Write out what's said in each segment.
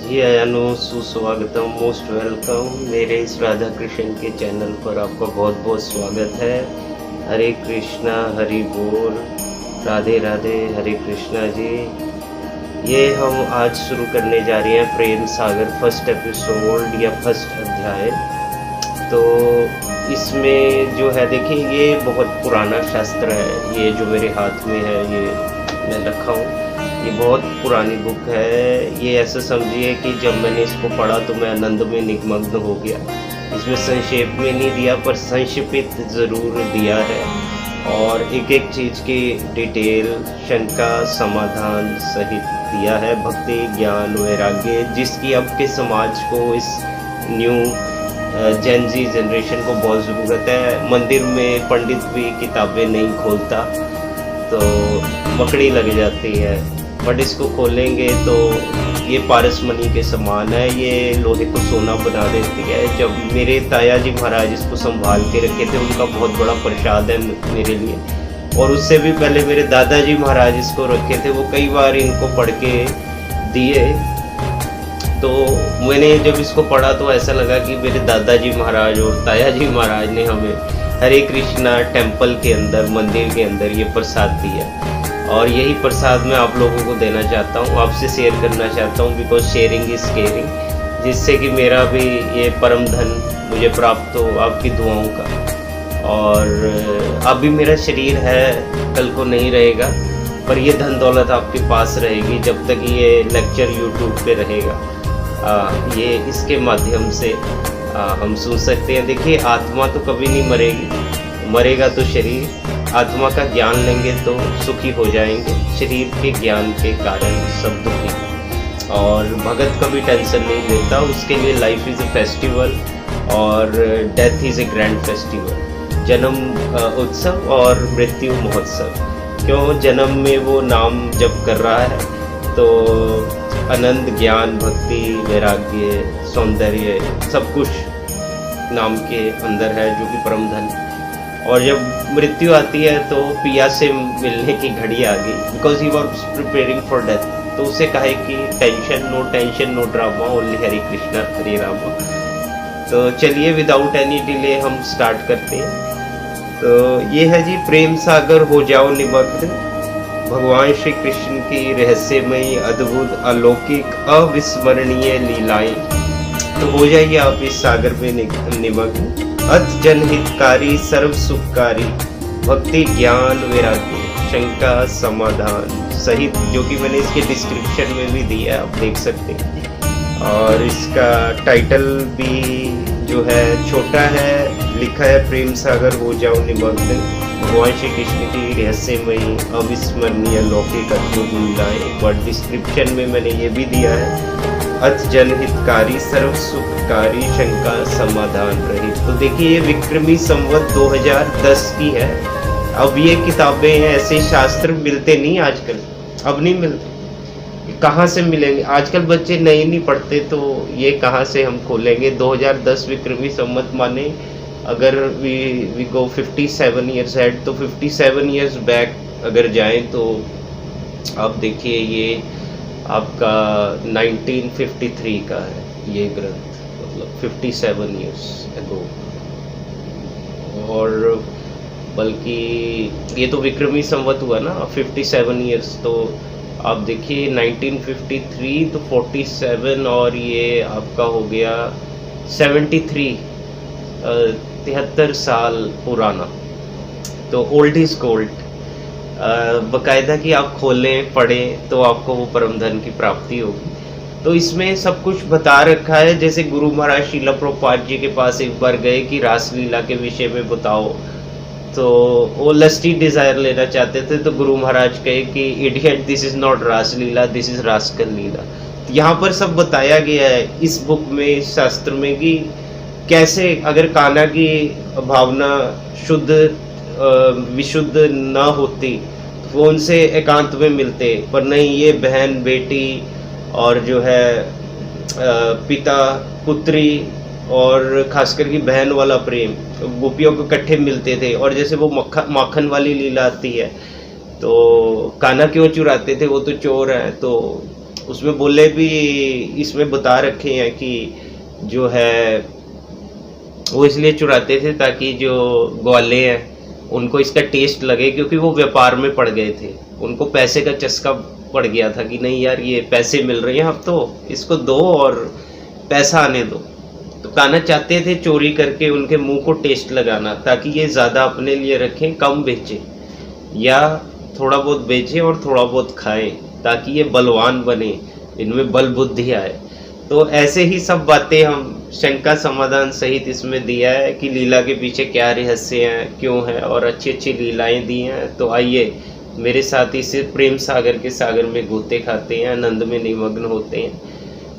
जी अयानो सुस्वागतम, most welcome. मेरे इस राधा कृष्ण के चैनल पर आपका बहुत बहुत स्वागत है। हरे कृष्णा, हरि बोल, राधे राधे, हरे कृष्णा जी। ये हम आज शुरू करने जा रहे हैं प्रेम सागर फर्स्ट एपिसोड या फर्स्ट अध्याय। तो इसमें जो है, देखिए ये बहुत पुराना शास्त्र है। ये जो मेरे हाथ में है, ये मैं रखा हूँ, ये बहुत पुरानी बुक है। ये ऐसा समझिए कि जब मैंने इसको पढ़ा तो मैं आनंद में निमग्न हो गया। इसमें संक्षेप में नहीं दिया पर संक्षिप्त ज़रूर दिया है, और एक एक चीज़ की डिटेल, शंका समाधान सहित दिया है। भक्ति, ज्ञान, वैराग्य, जिसकी अब के समाज को, इस न्यू जेन जी जनरेशन को बहुत ज़रूरत है। मंदिर में पंडित भी किताबें नहीं खोलता तो मकड़ी लग जाती है, बट इसको खोलेंगे तो ये पारसमणि के समान है। ये लोहे को सोना बना देती है। जब मेरे ताया जी महाराज इसको संभाल के रखे थे, उनका बहुत बड़ा प्रसाद है मेरे लिए। और उससे भी पहले मेरे दादाजी महाराज इसको रखे थे, वो कई बार इनको पढ़ के दिए। तो मैंने जब इसको पढ़ा तो ऐसा लगा कि मेरे दादाजी महाराज और ताया जी महाराज ने हमें हरे कृष्णा टेम्पल के अंदर, मंदिर के अंदर ये प्रसाद दिया। और यही प्रसाद मैं आप लोगों को देना चाहता हूँ, आपसे शेयर करना चाहता हूँ, बिकॉज शेयरिंग इज केयरिंग, जिससे कि मेरा भी ये परम धन मुझे प्राप्त हो आपकी दुआओं का। और अभी मेरा शरीर है, कल को नहीं रहेगा, पर ये धन दौलत आपके पास रहेगी जब तक ये लेक्चर यूट्यूब पे रहेगा। ये इसके माध्यम से हम सुन सकते हैं। देखिए, आत्मा तो कभी नहीं मरेगी, मरेगा तो शरीर। आत्मा का ज्ञान लेंगे तो सुखी हो जाएंगे, शरीर के ज्ञान के कारण सब दुखी। और भगत कभी टेंशन नहीं लेता, उसके लिए लाइफ इज़ ए फेस्टिवल और death is a grand festival. जन्म उत्सव और मृत्यु महोत्सव। क्यों? जन्म में वो नाम जप कर रहा है तो आनंद, ज्ञान, भक्ति, वैराग्य, सौंदर्य, सब कुछ नाम के अंदर है, जो कि परम धन। और जब मृत्यु आती है तो पिया से मिलने की घड़ी आ गई, because he was preparing for death. तो उसे कहे कि टेंशन नो ड्रामा, ओनली हरे कृष्णा हरे रामा। तो चलिए विदाउट एनी डिले हम स्टार्ट करते हैं। तो ये है जी, प्रेम सागर हो जाओ निमग्न, भगवान श्री कृष्ण की रहस्यमयी, अद्भुत, अलौकिक, अविस्मरणीय लीलाएं। तो हो जाइए आप इस सागर में निमग्न। अथ जनहितकारी, सर्व सुखकारी, भक्ति, ज्ञान, वैराग्य, शंका समाधान सहित, जो कि मैंने इसके डिस्क्रिप्शन में भी दिया है, आप देख सकते हैं। और इसका टाइटल भी जो है छोटा है, लिखा है प्रेम सागर हो जाओ निमग्न, भगवान श्री कृष्ण की रहस्यमयी, अविस्मरणीय, लौकिक, अद्भुत लीलाएं। एक बार डिस्क्रिप्शन में मैंने ये भी दिया है, अथ जनहितकारी, सर्व सुखकारी, शंका समाधान रहित। तो देखिए, ये विक्रमी संवत 2010 की है। अब ये किताबें ऐसे शास्त्र मिलते नहीं आजकल, अब नहीं मिलते। कहाँ से मिलेंगे? आजकल बच्चे नहीं पढ़ते, तो ये कहाँ से हम खोलेंगे? 2010 विक्रमी संवत माने अगर वी गो 57 ईयर्स हेड, तो 57 ईयर्स बैक अगर जाएं तो आप देखिए, ये आपका 1953 का है ये ग्रंथ, मतलब 57 ईयर्स अगो। और बल्कि ये तो विक्रमी संवत हुआ ना, 57 ईयर्स। तो आप देखिए 1953 तो 47, और ये आपका हो गया 73, 73 साल पुराना। तो ओल्ड इज गोल्ड। बाकायदा कि आप खोलें, पढ़ें तो आपको वो परम धन की प्राप्ति होगी। तो इसमें सब कुछ बता रखा है। जैसे गुरु महाराज शीला प्रभुपाद जी के पास एक बार गए कि रासलीला के विषय में बताओ, तो वो लस्टी डिजायर लेना चाहते थे। तो गुरु महाराज कहे कि idiot, this is not raslila, this is rascal leela. यहाँ पर सब बताया गया है इस बुक में, इस शास्त्र में, कि कैसे अगर कान्हा की भावना शुद्ध विशुद्ध न होती तो वो उनसे एकांत में मिलते, पर नहीं, ये बहन बेटी और जो है पिता पुत्री, और खासकर की बहन वाला प्रेम, गोपियों को इकट्ठे मिलते थे। और जैसे वो माखन वाली लीला आती है, तो कान्हा क्यों चुराते थे? वो तो चोर है, तो उसमें बोले भी, इसमें बता रखे हैं कि जो है वो इसलिए चुराते थे ताकि जो ग्वाले हैं उनको इसका टेस्ट लगे, क्योंकि वो व्यापार में पड़ गए थे, उनको पैसे का चस्का पड़ गया था कि नहीं यार ये पैसे मिल रहे हैं अब तो इसको दो और पैसा आने दो। तो खाना चाहते थे चोरी करके उनके मुंह को टेस्ट लगाना, ताकि ये ज़्यादा अपने लिए रखें, कम बेचें, या थोड़ा बहुत बेचें और थोड़ा बहुत खाएं, ताकि ये बलवान बने, इनमें बल बुद्धि आए। तो ऐसे ही सब बातें हम शंका समाधान सहित इसमें दिया है कि लीला के पीछे क्या रहस्य हैं, क्यों है, और अच्छी अच्छी लीलाएं दी हैं। तो आइए मेरे साथ इस प्रेम सागर के सागर में गोते खाते हैं, आनंद में निमग्न होते हैं।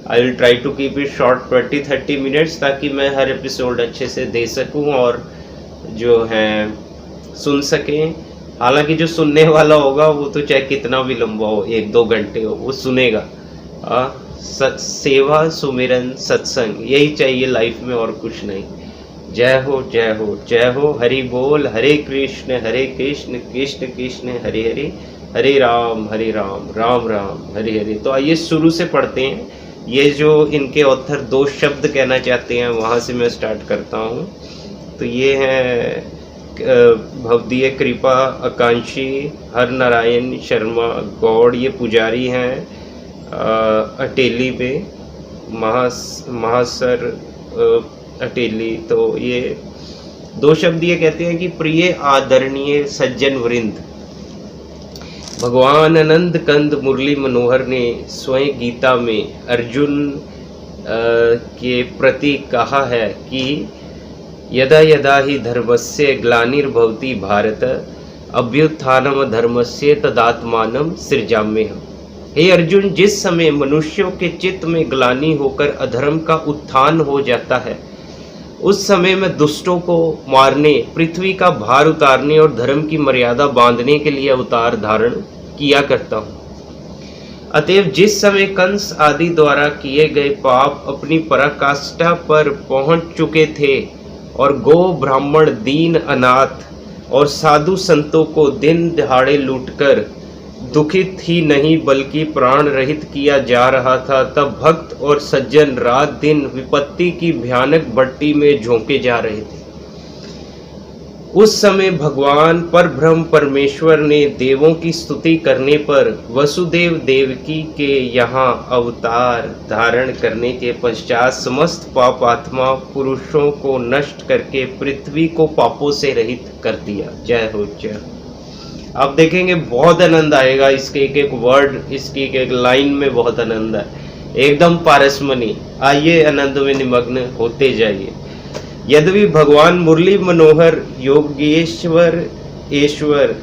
I will try to keep it short 20-30 minutes, ताकि मैं हर एपिसोड अच्छे से दे सकूं और जो है सुन सकें। हालांकि जो सुनने वाला होगा वो तो चाहे कितना भी लंबा हो, 1-2 घंटे हो, वो सुनेगा। सेवा सुमिरन सत्संग यही चाहिए लाइफ में, और कुछ नहीं। जय हो जय हो जय हो। हरि बोल। हरे कृष्ण कृष्ण कृष्ण हरे हरे, हरे राम राम राम हरे हरे। तो आइए शुरू से पढ़ते हैं। ये जो इनके ऑथर 2 शब्द कहना चाहते हैं वहाँ से मैं स्टार्ट करता हूँ। तो ये हैं भवदीय कृपा आकांक्षी हर नारायण शर्मा गौड़, ये पुजारी हैं अटेली पे, महासर अटेली। तो ये 2 शब्द ये कहते हैं कि प्रिय आदरणीय सज्जन वृंद, भगवान आनंद कंद मुरली मनोहर ने स्वयं गीता में अर्जुन के प्रति कहा है कि यदा यदा ही धर्मस्य ग्लानिर्भवति भारत अभ्युत्थानम धर्मस्य तदात्मानं सृजाम्यहम्। हे अर्जुन, जिस समय मनुष्यों के चित्त में ग्लानि होकर अधर्म का उत्थान हो जाता है, उस समय मैं दुष्टों को मारने, पृथ्वी का भार उतारने और धर्म की मर्यादा बांधने के लिए अवतार धारण किया करता हूँ। अतएव जिस समय कंस आदि द्वारा किए गए पाप अपनी पराकाष्ठा पर पहुंच चुके थे और गो ब्राह्मण दीन अनाथ और साधु संतों को दिन दहाड़े लूटकर दुखित ही नहीं बल्कि प्राण रहित किया जा रहा था, तब भक्त और सज्जन रात दिन विपत्ति की भयानक भट्टी में झोंके जा रहे थे। उस समय भगवान परब्रह्म परमेश्वर ने देवों की स्तुति करने पर वसुदेव देवकी के यहाँ अवतार धारण करने के पश्चात समस्त पापात्मा पुरुषों को नष्ट करके पृथ्वी को पापों से रहित कर दिया। जय हो जय हो। आप देखेंगे बहुत आनंद आएगा, इसके एक एक वर्ड, इसकी एक एक लाइन में बहुत आनंद है, एकदम पारसमणि। आइए आनंद में निमग्न होते जाइए। यद्यपि भगवान मुरली मनोहर योगेश्वर ईश्वर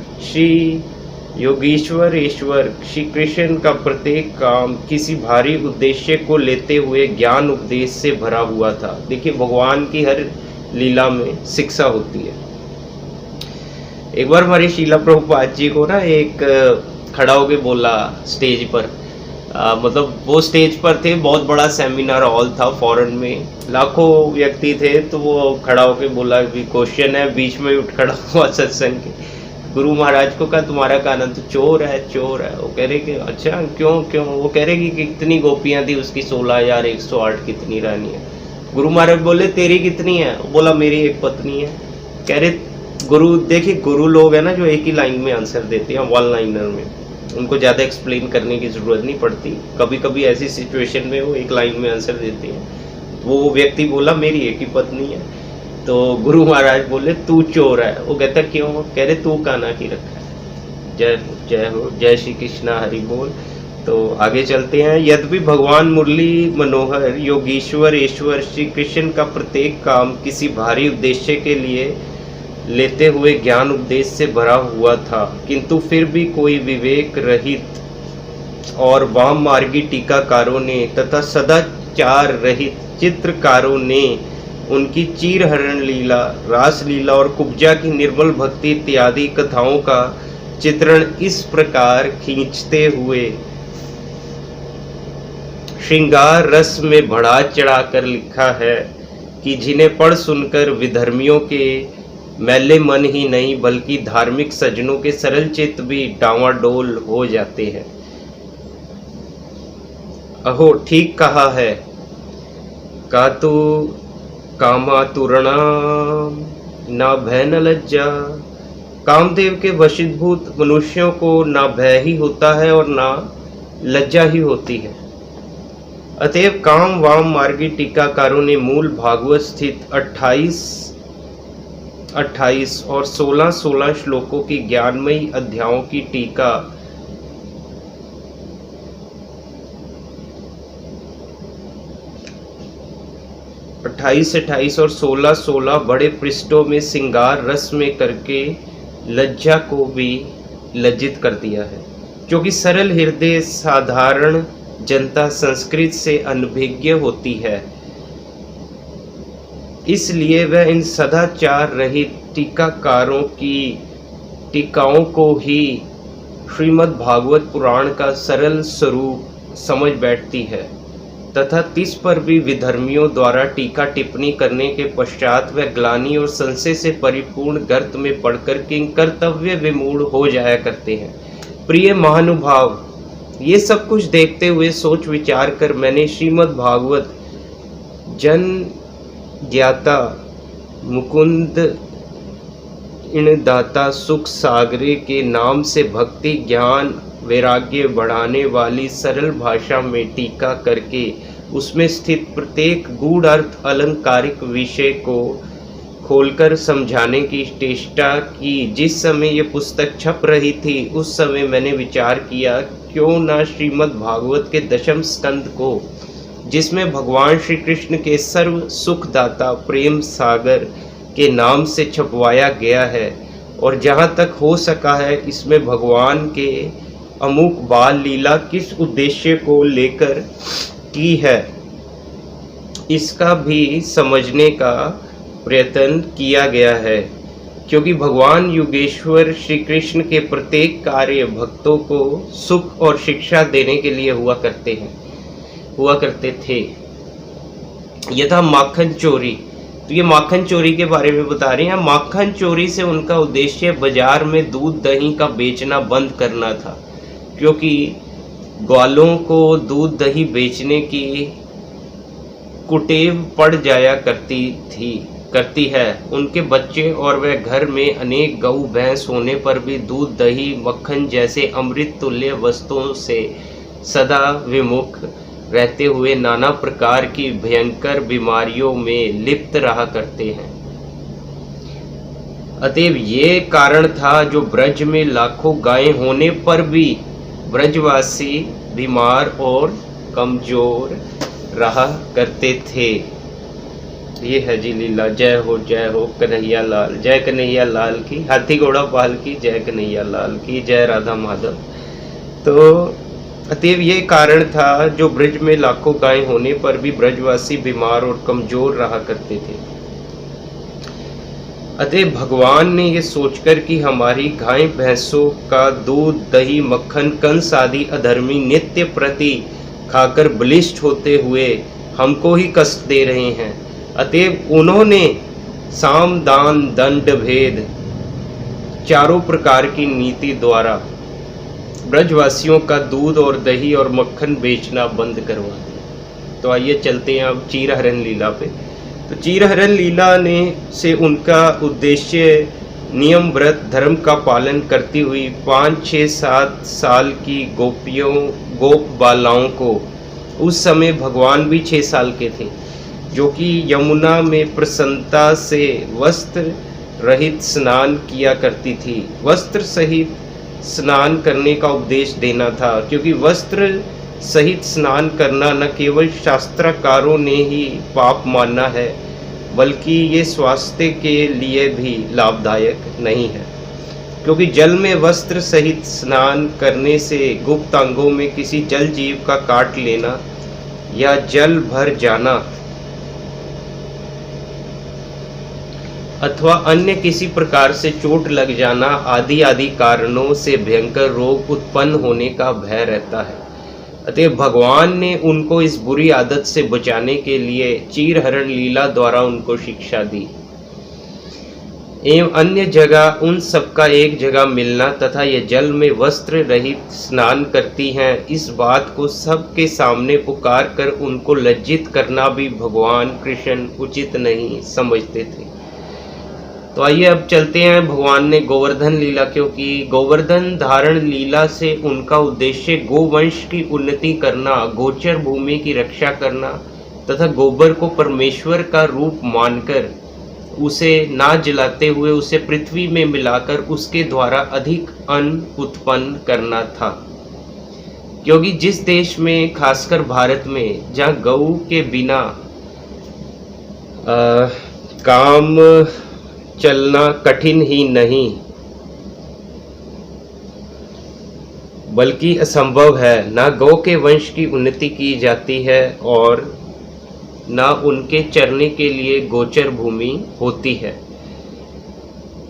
श्री कृष्ण का प्रत्येक काम किसी भारी उद्देश्य को लेते हुए ज्ञान उपदेश से भरा हुआ था। देखिए भगवान की हर लीला में शिक्षा होती है। एक बार हमारे शीला प्रभुपाद जी को ना एक खड़ा होके बोला स्टेज पर, मतलब वो स्टेज पर थे, बहुत बड़ा सेमिनार हॉल था फॉरेन में, लाखों व्यक्ति थे। तो वो खड़ा होके बोला भी क्वेश्चन है, बीच में उठ खड़ा हुआ सत्संग के गुरु महाराज को कहा तुम्हारा कहना तो चोर है चोर है। वो कह रहे कि अच्छा क्यों? वो कह रहे कि कितनी गोपियां थी उसकी 16,108 कितनी रानी है। गुरु महाराज बोले तेरी कितनी है? बोला मेरी एक पत्नी है। कह रहे गुरु, देखिए गुरु लोग है ना जो एक ही लाइन में आंसर देते हैं, वन लाइनर में, उनको ज़्यादा एक्सप्लेन करने की ज़रूरत नहीं पड़ती। कभी कभी ऐसी सिचुएशन में वो एक लाइन में आंसर देते हैं। वो व्यक्ति बोला मेरी एक ही पत्नी है। तो गुरु महाराज बोले तू चोर है। वो कहता क्यों? कह रहे तू काना की रखा है। जय हो जय श्री कृष्णा हरि बोल। तो आगे चलते हैं। यद्यपि भगवान मुरली मनोहर योगीश्वर श्री कृष्ण का प्रत्येक काम किसी भारी उद्देश्य के लिए लेते हुए ज्ञान उपदेश से भरा हुआ था, किंतु फिर भी कोई विवेक रहित और वाम मार्गी टीकाकारों ने तथा सदाचार रहित चित्रकारों ने उनकी चीरहरण लीला, रास लीला और कुब्जा की निर्मल भक्ति इत्यादि कथाओं का चित्रण इस प्रकार खींचते हुए श्रृंगार रस में बढ़ा चढ़ाकर लिखा है कि जिन्हें पढ़ सुनकर विधर्मियों के मैले मन ही नहीं बल्कि धार्मिक सज्जनों के सरल चित्त भी डांवाडोल हो जाते हैं। अहो ठीक कहा है, का तू कामातुरणाम ना भय न लज्जा। कामदेव के वशीभूत मनुष्यों को ना भय ही होता है और ना लज्जा ही होती है। अतएव काम वाम मार्गी टीकाकारों ने मूल भागवत स्थित 28 और 16 श्लोकों की ज्ञानमयी अध्यायों की टीका 28 और 16 बड़े पृष्ठों में सिंगार रस में करके लज्जा को भी लज्जित कर दिया है, क्योंकि सरल हृदय साधारण जनता संस्कृत से अनभिज्ञ होती है। इसलिए वह इन सदाचार रहित टीकाकारों की टीकाओं को ही श्रीमद् भागवत पुराण का सरल स्वरूप समझ बैठती है तथा तिस पर भी विधर्मियों द्वारा टीका टिप्पणी करने के पश्चात वह ग्लानि और संशय से परिपूर्ण गर्त में पड़कर किंकर्तव्य विमूढ़ हो जाया करते हैं। प्रिय महानुभाव, ये सब कुछ देखते हुए सोच विचार कर मैंने श्रीमद् भागवत जन ज्ञाता मुकुंद इणदाता सुख सागरे के नाम से भक्ति ज्ञान वैराग्य बढ़ाने वाली सरल भाषा में टीका करके उसमें स्थित प्रत्येक गूढ़ अर्थ अलंकारिक विषय को खोलकर समझाने की चेष्टा की। जिस समय ये पुस्तक छप रही थी उस समय मैंने विचार किया क्यों ना श्रीमद् भागवत के दशम स्कंद को, जिसमें भगवान श्री कृष्ण के सर्व सुखदाता प्रेम सागर के नाम से छपवाया गया है और जहाँ तक हो सका है इसमें भगवान के अमुक बाल लीला किस उद्देश्य को लेकर की है, इसका भी समझने का प्रयत्न किया गया है। क्योंकि भगवान युगेश्वर श्री कृष्ण के प्रत्येक कार्य भक्तों को सुख और शिक्षा देने के लिए हुआ करते थे। यथा माखन चोरी, तो ये माखन चोरी के बारे में बता रहे हैं। माखन चोरी से उनका उद्देश्य बाजार में दूध दही का बेचना बंद करना था, क्योंकि ग्वालों को दूध दही बेचने की कुटेव पड़ जाया करती है। उनके बच्चे और वह घर में अनेक गऊ भैंस होने पर भी दूध दही मक्खन जैसे अमृत तुल्य वस्तुओं से सदा विमुख रहते हुए नाना प्रकार की भयंकर बीमारियों में लिप्त रहा करते हैं। अतएव ये कारण था जो ब्रज में लाखों गायें होने पर भी ब्रजवासी बीमार और कमजोर रहा करते थे। ये है जी लीला। जय हो कन्हैया लाल, जय कन्हैया लाल की, हाथी घोड़ा पाल की, जय कन्हैया लाल की, जय राधा माधव। तो अतएव ये कारण था जो ब्रज में लाखों गायें होने पर भी ब्रजवासी बीमार और कमजोर रहा करते थे। अतः भगवान ने ये सोचकर कि हमारी गाय भैंसों का दूध दही मक्खन कंस आदि अधर्मी नित्य प्रति खाकर बलिष्ठ होते हुए हमको ही कष्ट दे रहे हैं, अतएव उन्होंने साम दान दंड भेद चारों प्रकार की नीति द्वारा ब्रजवासियों का दूध और दही और मक्खन बेचना बंद करवा दिया। तो आइए चलते हैं अब चीरहरण लीला पे। तो चीरहरण लीला ने से उनका उद्देश्य नियम व्रत धर्म का पालन करती हुई 5, 6, 7 साल की गोप बालाओं को, उस समय भगवान भी 6 साल के थे, जो कि यमुना में प्रसन्नता से वस्त्र रहित स्नान किया करती थी, वस्त्र सहित स्नान करने का उपदेश देना था। क्योंकि वस्त्र सहित स्नान करना न केवल शास्त्रकारों ने ही पाप माना है, बल्कि ये स्वास्थ्य के लिए भी लाभदायक नहीं है। क्योंकि जल में वस्त्र सहित स्नान करने से गुप्त अंगों में किसी जल जीव का काट लेना या जल भर जाना अथवा अन्य किसी प्रकार से चोट लग जाना आदि कारणों से भयंकर रोग उत्पन्न होने का भय रहता है। अतः भगवान ने उनको इस बुरी आदत से बचाने के लिए चीरहरण लीला द्वारा उनको शिक्षा दी। एवं अन्य जगह उन सबका एक जगह मिलना तथा ये जल में वस्त्र रहित स्नान करती हैं, इस बात को सबके सामने पुकार कर उनको लज्जित करना भी भगवान कृष्ण उचित नहीं समझते थे। तो आइए अब चलते हैं भगवान ने गोवर्धन लीला, क्योंकि गोवर्धन धारण लीला से उनका उद्देश्य गोवंश की उन्नति करना, गोचर भूमि की रक्षा करना तथा गोबर को परमेश्वर का रूप मानकर उसे ना जलाते हुए उसे पृथ्वी में मिलाकर उसके द्वारा अधिक अन्न उत्पन्न करना था। क्योंकि जिस देश में, खासकर भारत में, जहाँ गऊ के बिना काम चलना कठिन ही नहीं बल्कि असंभव है, ना गौ के वंश की उन्नति की जाती है और ना उनके चरने के लिए गोचर भूमि होती है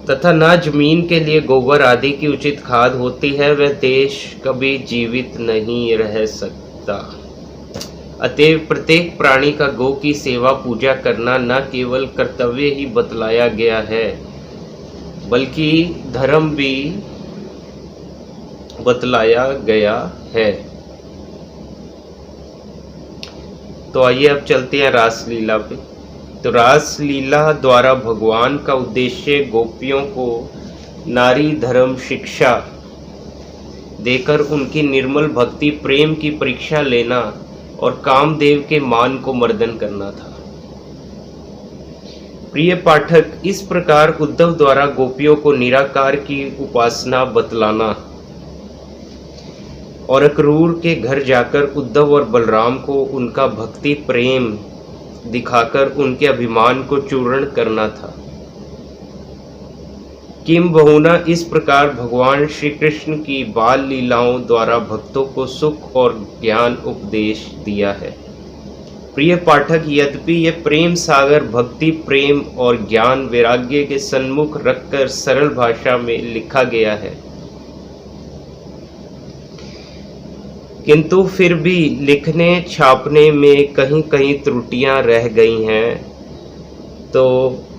तथा ना जमीन के लिए गोबर आदि की उचित खाद होती है, वह देश कभी जीवित नहीं रह सकता। अतएव प्रत्येक प्राणी का गौ की सेवा पूजा करना न केवल कर्तव्य ही बतलाया गया है बल्कि धर्म भी बतलाया गया है। तो आइए अब चलते हैं रासलीला पे। तो रासलीला द्वारा भगवान का उद्देश्य गोपियों को नारी धर्म शिक्षा देकर उनकी निर्मल भक्ति प्रेम की परीक्षा लेना और कामदेव के मान को मर्दन करना था। प्रिय पाठक, इस प्रकार उद्धव द्वारा गोपियों को निराकार की उपासना बतलाना और अक्रूर के घर जाकर उद्धव और बलराम को उनका भक्ति प्रेम दिखाकर उनके अभिमान को चूर्ण करना था। किम बहुना इस प्रकार भगवान श्री कृष्ण की बाल लीलाओं द्वारा भक्तों को सुख और ज्ञान उपदेश दिया है। प्रिय पाठक, यद्यपि यह प्रेम सागर भक्ति प्रेम और ज्ञान वैराग्य के सन्मुख रखकर सरल भाषा में लिखा गया है, किंतु फिर भी लिखने छापने में कहीं कहीं त्रुटियां रह गई हैं। तो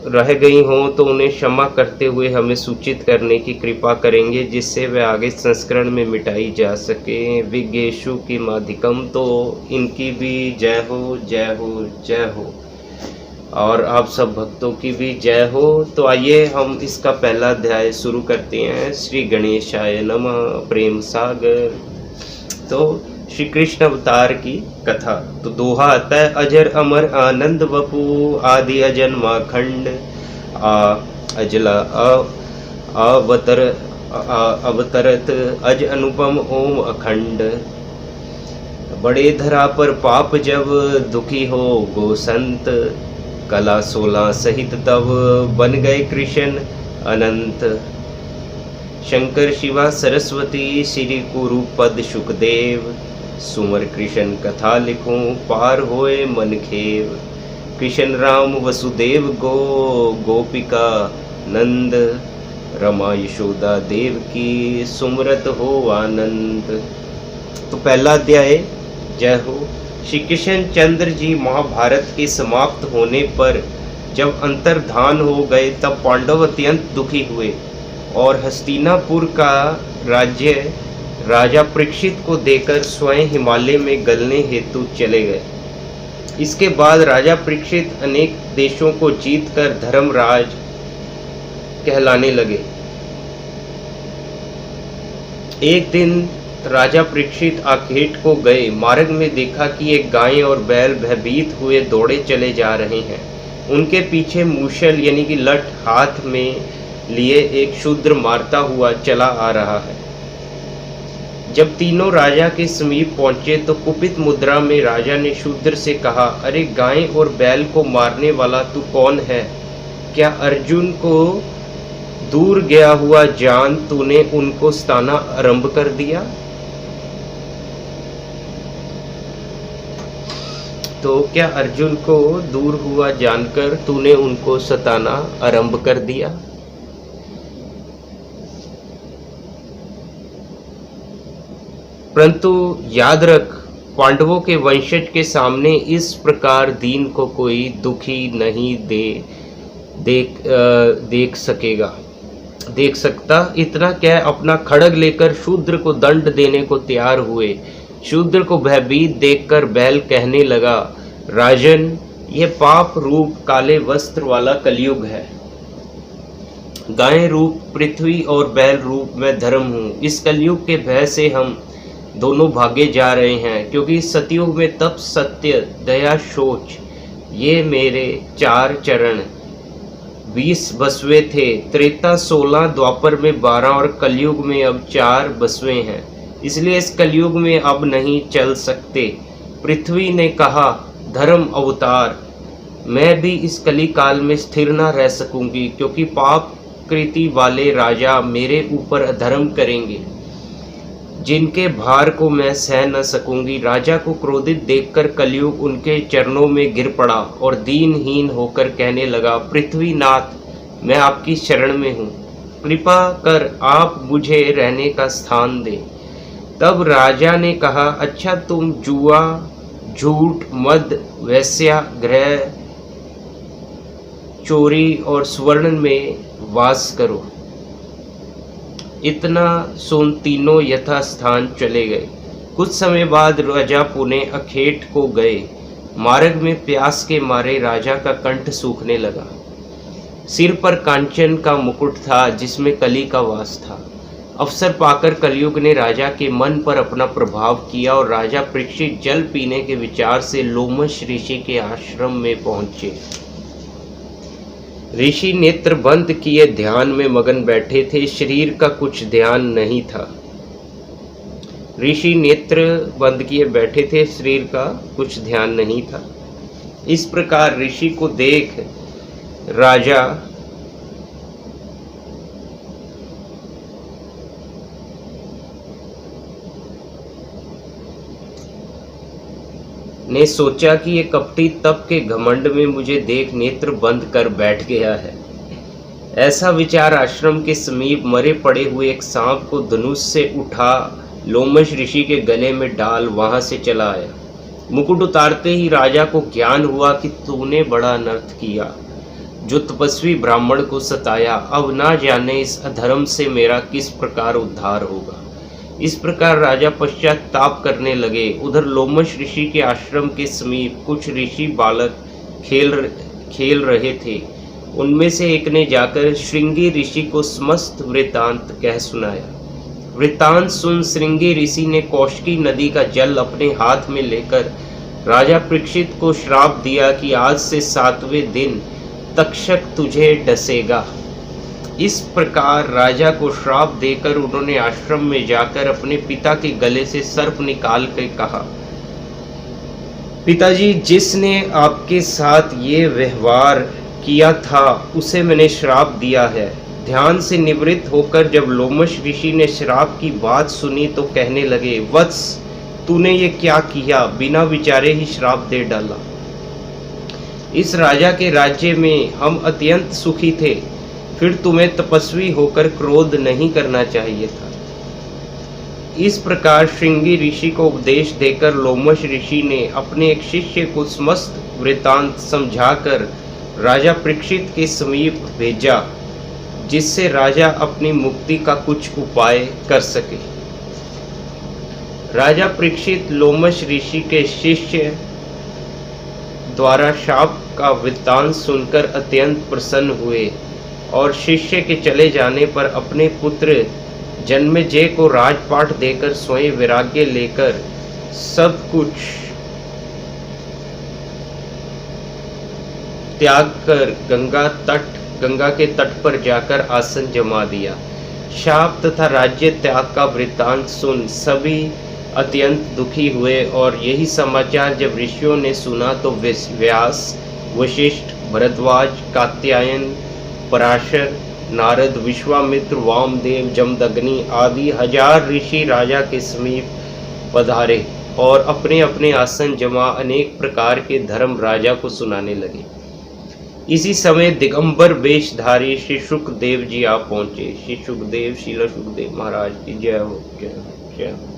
रह गई हों तो उन्हें क्षमा करते हुए हमें सूचित करने की कृपा करेंगे, जिससे वे आगे संस्करण में मिटाई जा सके। विज्ञेशु की माधिकम, तो इनकी भी जय हो जय हो जय हो, और आप सब भक्तों की भी जय हो। तो आइए हम इसका पहला अध्याय शुरू करते हैं। श्री गणेशाय नमः। प्रेम सागर। तो श्री कृष्ण अवतार की कथा। तो दोहा आता है, अजर अमर आनंद वपु आदि अजन्मा खंड अजला अवतरत अज अनुपम ओम अखंड। बड़े धरा पर पाप जब दुखी हो गो संत, कला 16 सहित तब बन गए कृष्ण अनंत। शंकर शिवा सरस्वती श्री कुरु पद सुखदेव, सुमर कृष्ण कथा लिखूं पार होए मन खेव। कृष्ण राम वसुदेव गोपिका नंद, रमा यशोदा देव की सुमरत हो आनंद। तो पहला अध्याय जय हो। श्री कृष्ण चंद्र जी महाभारत के समाप्त होने पर जब अंतर्धान हो गए तब पांडव अत्यंत दुखी हुए और हस्तिनापुर का राज्य राजा परीक्षित को देकर स्वयं हिमालय में गलने हेतु चले गए। इसके बाद राजा परीक्षित अनेक देशों को जीतकर धर्मराज कहलाने लगे। एक दिन राजा परीक्षित आखेट को गए। मार्ग में देखा कि एक गाय और बैल भयभीत हुए दौड़े चले जा रहे हैं। उनके पीछे मूसल यानी कि लठ हाथ में लिए एक शूद्र मारता हुआ चला आ रहा है। जब तीनों राजा के समीप पहुंचे तो कुपित मुद्रा में राजा ने शूद्र से कहा, अरे गाय और बैल को मारने वाला तू कौन है? क्या अर्जुन को दूर गया हुआ जान तूने उनको सताना आरंभ कर दिया? तो क्या अर्जुन को दूर हुआ जानकर तूने उनको सताना आरंभ कर दिया? परंतु याद रख, पांडवों के वंशज के सामने इस प्रकार दीन को कोई दुखी नहीं दे देख सकता। इतना क्या, अपना खड्ग लेकर शूद्र को दंड देने को तैयार हुए। शूद्र को भयभीत देखकर बैल कहने लगा, राजन, यह पाप रूप काले वस्त्र वाला कलयुग है। गाय रूप पृथ्वी और बैल रूप मैं धर्म हूँ। इस कलयुग के भय से हम दोनों भागे जा रहे हैं, क्योंकि सतयुग में तप, सत्य, दया, शौच, ये मेरे 4 चरण 20 बसवे थे। त्रेता 16, द्वापर में 12 और कलयुग में अब 4 बसवे हैं। इसलिए इस कलयुग में अब नहीं चल सकते। पृथ्वी ने कहा, धर्म अवतार, मैं भी इस कली काल में स्थिर न रह सकूंगी, क्योंकि पाप कृति वाले राजा मेरे ऊपर अधर्म करेंगे, जिनके भार को मैं सह न सकूंगी। राजा को क्रोधित देखकर कलयुग उनके चरणों में गिर पड़ा और दीनहीन होकर कहने लगा, पृथ्वीनाथ, मैं आपकी शरण में हूँ, कृपा कर आप मुझे रहने का स्थान दें। तब राजा ने कहा, अच्छा, तुम जुआ, झूठ, मद, वेश्यागृह, चोरी और स्वर्ण में वास करो। इतना सुन तीनों यथास्थान चले गए। कुछ समय बाद राजा पुणे अखेट को गए। मार्ग में प्यास के मारे राजा का कंठ सूखने लगा। सिर पर कांचन का मुकुट था, जिसमें कली का वास था। अवसर पाकर कलयुग ने राजा के मन पर अपना प्रभाव किया और राजा परीक्षित जल पीने के विचार से लोमश ऋषि के आश्रम में पहुंचे। ऋषि नेत्र बंद किए ध्यान में मगन बैठे थे, शरीर का कुछ ध्यान नहीं था। ऋषि नेत्र बंद किए बैठे थे, शरीर का कुछ ध्यान नहीं था। इस प्रकार ऋषि को देख राजा ने सोचा कि ये कपटी तप के घमंड में मुझे देख नेत्र बंद कर बैठ गया है। ऐसा विचार आश्रम के समीप मरे पड़े हुए एक सांप को धनुष से उठा लोमश ऋषि के गले में डाल वहां से चला आया। मुकुट उतारते ही राजा को ज्ञान हुआ कि तूने बड़ा अनर्थ किया, जो तपस्वी ब्राह्मण को सताया। अब ना जाने इस अधर्म से मेरा किस प्रकार उद्धार होगा। इस प्रकार राजा पश्चाताप करने लगे। उधर लोमश ऋषि के आश्रम के समीप कुछ ऋषि बालक खेल रहे थे। उनमें से एक ने जाकर श्रृंगी ऋषि को समस्त वृत्तांत कह सुनाया। वृत्तांत सुन श्रृंगी ऋषि ने कौशिकी नदी का जल अपने हाथ में लेकर राजा परीक्षित को श्राप दिया कि आज से 7वें दिन तक्षक तुझे डसेगा। इस प्रकार राजा को श्राप देकर उन्होंने आश्रम में जाकर अपने पिता के गले से सर्प निकाल कर कहा, पिताजी, जिसने आपके साथ ये व्यवहार किया था उसे मैंने श्राप दिया है। ध्यान से निवृत्त होकर जब लोमश ऋषि ने श्राप की बात सुनी तो कहने लगे, वत्स, तूने ये क्या किया? बिना विचारे ही श्राप दे डाला। इस राजा के राज्य में हम अत्यंत सुखी थे, फिर तुम्हें तपस्वी होकर क्रोध नहीं करना चाहिए था। इस प्रकार श्रृंगी ऋषि को उपदेश देकर लोमश ऋषि ने अपने एक शिष्य को समस्त वृत्तांत समझाकर राजा परीक्षित के समीप भेजा, जिससे राजा अपनी मुक्ति का कुछ उपाय कर सके। राजा परीक्षित लोमश ऋषि के शिष्य द्वारा शाप का वृत्तांत सुनकर अत्यंत प्रसन्न हुए और शिष्य के चले जाने पर अपने पुत्र जन्मेजय को राजपाट देकर स्वयं वैराग्य लेकर सब कुछ त्याग कर गंगा के तट पर जाकर आसन जमा दिया। शाप तथा राज्य त्याग का वृत्तांत सुन सभी अत्यंत दुखी हुए और यही समाचार जब ऋषियों ने सुना तो व्यास, वशिष्ठ, भरद्वाज, कात्यायन, पराशर, नारद, विश्वामित्र, वामदेव, जमदग्नि आदि 1000 ऋषि राजा के समीप पधारे और अपने अपने आसन जमा अनेक प्रकार के धर्म राजा को सुनाने लगे। इसी समय दिगंबर वेशधारी श्री शुकदेव जी आ पहुंचे। श्री शुकदेव, शीला शुकदेव महाराज की जय हो, जय हो, जय हो।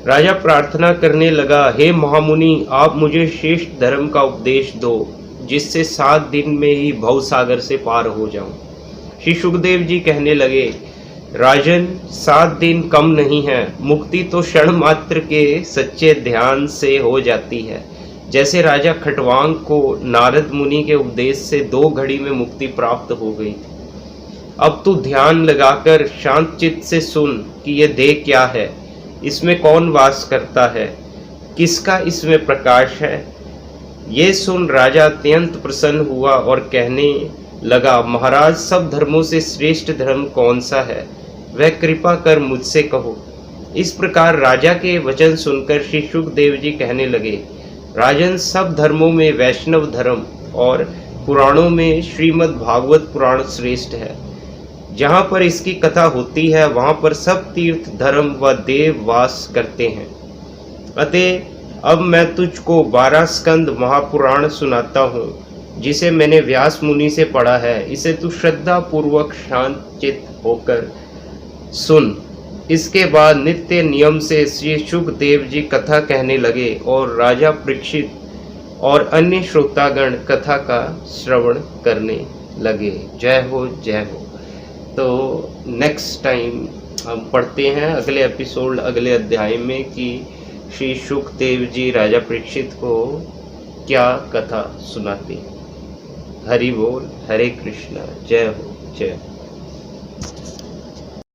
राजा प्रार्थना करने लगा, हे महामुनि, आप मुझे श्रेष्ठ धर्म का उपदेश दो। जिससे 7 दिन में ही भवसागर से पार हो जाऊं। श्री सुखदेव जी कहने लगे, राजन 7 दिन कम नहीं है, मुक्ति तो क्षण मात्र के सच्चे ध्यान से हो जाती है। जैसे राजा खटवांग को नारद मुनि के उपदेश से 2 घड़ी में मुक्ति प्राप्त हो गई थी। अब तू ध्यान लगाकर शांत चित्त से सुन कि यह देह क्या है, इसमें कौन वास करता है, किसका इसमें प्रकाश है। ये सुन राजा अत्यंत प्रसन्न हुआ और कहने लगा, महाराज सब धर्मों से श्रेष्ठ धर्म कौन सा है, वह कृपा कर मुझसे कहो। इस प्रकार राजा के वचन सुनकर श्री सुखदेव जी कहने लगे, राजन सब धर्मों में वैष्णव धर्म और पुराणों में श्रीमद् भागवत पुराण श्रेष्ठ है। जहाँ पर इसकी कथा होती है वहाँ पर सब तीर्थ धर्म व देव वास करते हैं। अतः अब मैं तुझको 12 स्कंद महापुराण सुनाता हूँ, जिसे मैंने व्यास मुनि से पढ़ा है। इसे तू श्रद्धा पूर्वक शांत चित्त होकर सुन। इसके बाद नित्य नियम से श्री सुखदेव जी कथा कहने लगे और राजा परीक्षित और अन्य श्रोतागण कथा का श्रवण करने लगे। जय हो जय हो। तो नेक्स्ट टाइम हम पढ़ते हैं अगले एपिसोड, अगले अध्याय में कि श्री सुखदेव जी राजा परीक्षित को क्या कथा सुनाते हैं। हरि बोल, हरे कृष्णा, जय हो जय हो।